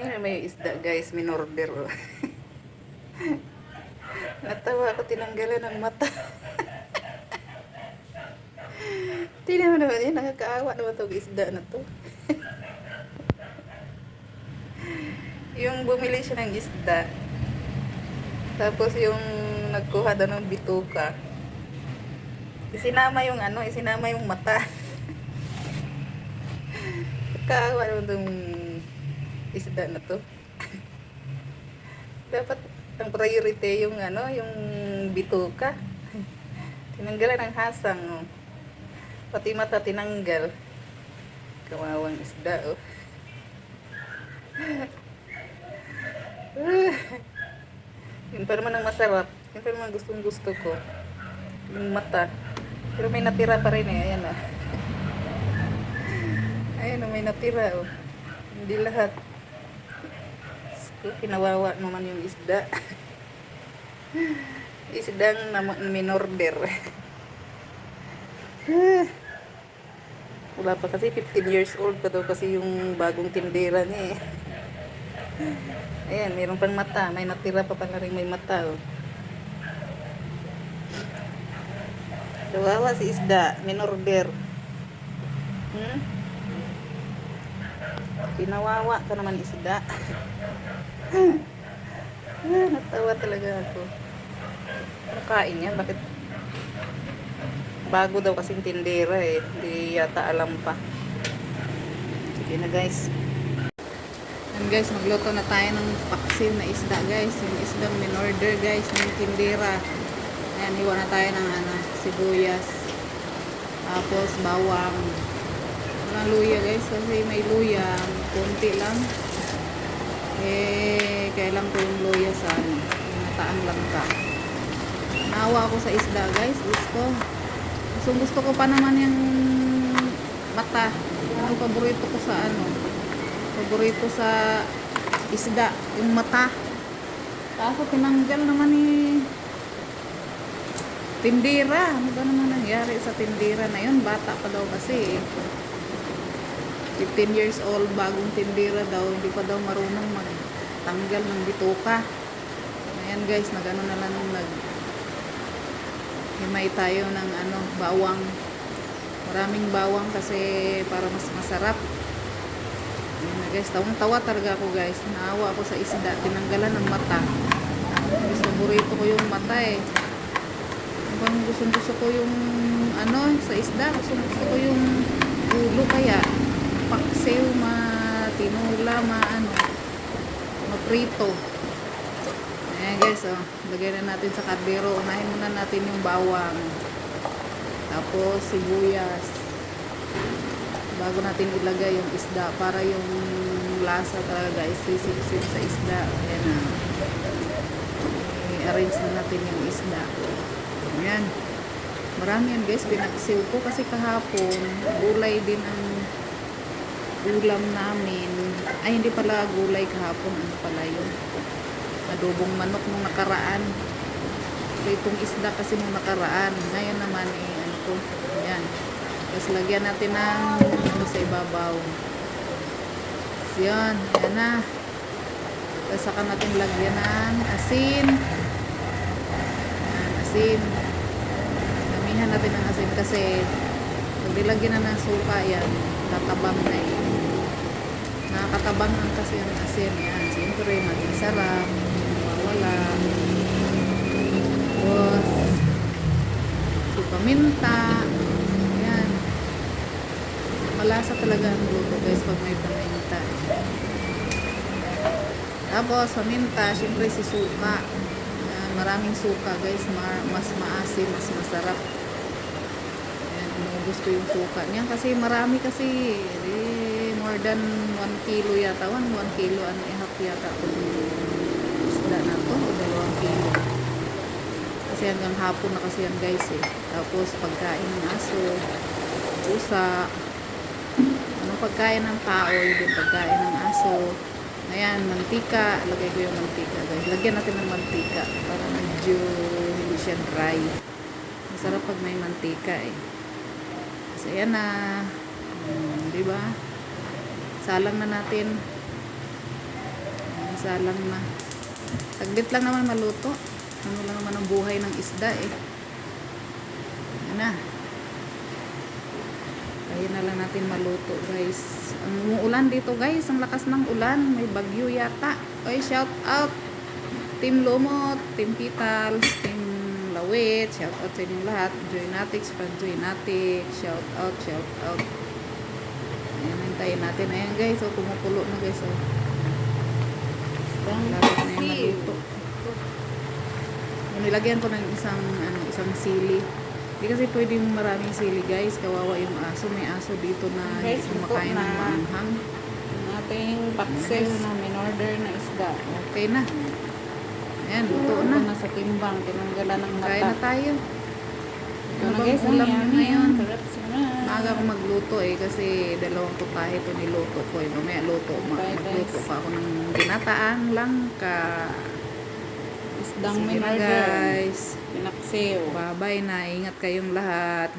Yan, may isda guys, minorder. Oh. Natawa ako, tinanggalan ng mata. Tingnan mo naman yan, nakakaawa naman itong isda na to. Yung bumili siya ng isda, tapos yung nagkuha daw ng bituka, isinama yung ano, isinama yung mata. Nakakaawa naman itong isda na to. Dapat ang priority yung ano, yung bituka. Tinanggalan ng hasang. Oh. Pati mata tinanggal. Kawawang isda, oh. Yun pa naman ang masarap. Yun pa naman gustong gusto ko. Yung mata. Pero may natira pa rin eh. Ayan ah. Ayan oh, may natira oh. Hindi lahat. So, kinawawa naman yung isda. Isdang minorder. Wala pa kasi 15 years old pa daw kasi yung bagong tindera niya eh. Ayan, mayroon pang mata. May natira pa pala rin may mata oh. Kawawa si isda, minorder. Kinawawa ka naman isda. Natawa talaga ako. Ano kain niya? Bakit? Bago daw kasing tindera eh. Hindi yata alam pa. Sige na guys. And guys, magluto na tayo ng paksin na isda guys. Yung isdang minorder guys ng tindera. Ayan, hiwa na tayo ng ano, sibuyas. Tapos bawang. Walang luya guys. Kasi may luya. Kunti lang. Eh, kailan ko yung luya sa ano. Nataang langka. Naawa ako sa isda guys. Gusto ko pa naman yung mata. Ano paborito ko sa ano. Paborito sa isda. Yung mata. Kaso tinanggal naman ni tindera. Ano ba naman nangyari sa tindera na yun? Bata pa daw kasi. 15 years old, bagong tindera daw. Hindi pa daw marunong magtanggal ng bituka. Ayan guys, nagano na lang himay tayo ng ano, bawang. Maraming bawang kasi para mas masarap. Ayan na guys, tawang-tawa talaga ako guys. Naawa ako sa isda, tinanggalan ng mata. Gusto burrito ko yung mata eh. Gusto ko yung ano sa isda, gusto ko yung ulo kaya paksiw, tinula, maprito. Ayan guys, oh, lagay na natin sa kaldero. Unahin muna natin yung bawang. Tapos sibuyas. Bago natin ilagay yung isda para yung lasa talaga isisipsip sa isda. Ayan na. I-arrange na natin yung isda. Ayan. Marami yan guys, pinaksiw ko kasi kahapon gulay din ang ulam namin. Ay, hindi pala gulay kahapon. Ano pala yun? Adobong manok nung nakaraan. Itong isda kasi nung nakaraan. Ngayon naman ano ko. Ayan. Tapos lagyan natin ng ano sa ibabaw. So, yan. Ayan na. Tapos saka natin lagyan ng asin. Ayan, asin. Damihan natin ng asin kasi pag nilagyan na ng suka yan, tatabang na yun. Nakakatabang ang kasi ang asin. Yan. Siyempre, maging sarap. Wala. Tapos, si paminta. Ayan. Malasa talaga ang luto guys pag may paminta. Tapos, paminta, siyempre si suka. Ayan, maraming suka guys. Mas maasim, mas masarap. Ayan, gusto yung suka niya. Kasi marami kasi. More than 1 kilo yata. 1 kilo and a half yata. Isda na to. O 2 kilo. Kasi hanggang hapon na kasi yan guys eh. Tapos pagkain ng aso. Pusa. Anong pagkain ng tao. Yung pagkain ng aso. Ayan, mantika. Lagay ko yung mantika guys. Lagyan natin ng mantika. Para medyo hindi siya dry. Masarap pag may mantika eh. Kasi ayan na. Diba? Salang na natin. Isa lang na. Saglit lang naman maluto. Ano lang naman ang buhay ng isda eh. Yan na. Ayun na lang natin maluto guys. Ang umuulan dito guys. Ang lakas ng ulan. May bagyo yata. Oy, shout out. Team Lumot, Team Pital, Team Lawit. Shout out sa inyong lahat. Joynatics, Joynatics. Shout out, shout out. Ayan, hintayin natin. Ayan guys. So, kumukulo na guys. So, lapit na yung maluto. Nilagyan ko ng isang sili. Hindi kasi pwedeng maraming sili guys. Kawawa yung aso. May aso dito na Guys, hindi kumakain ng maanghang. Ang ating paksiw na in-order na isda. Okay na. Ayan, luto na. Ito na sa timbang. Tinanggalan ng mata. Kain na tayo. Ito na Ano guys, bang ang ulam yummy. ngayon? Sarap sarap. Maaga ako magluto eh kasi dalawang putahe ito niluto ko eh. Mamaya magluto pa ako ng ginataang langka. Isdang Sige na in-order. guys. Pinaksiw. Bye-bye na. Ingat kayong lahat.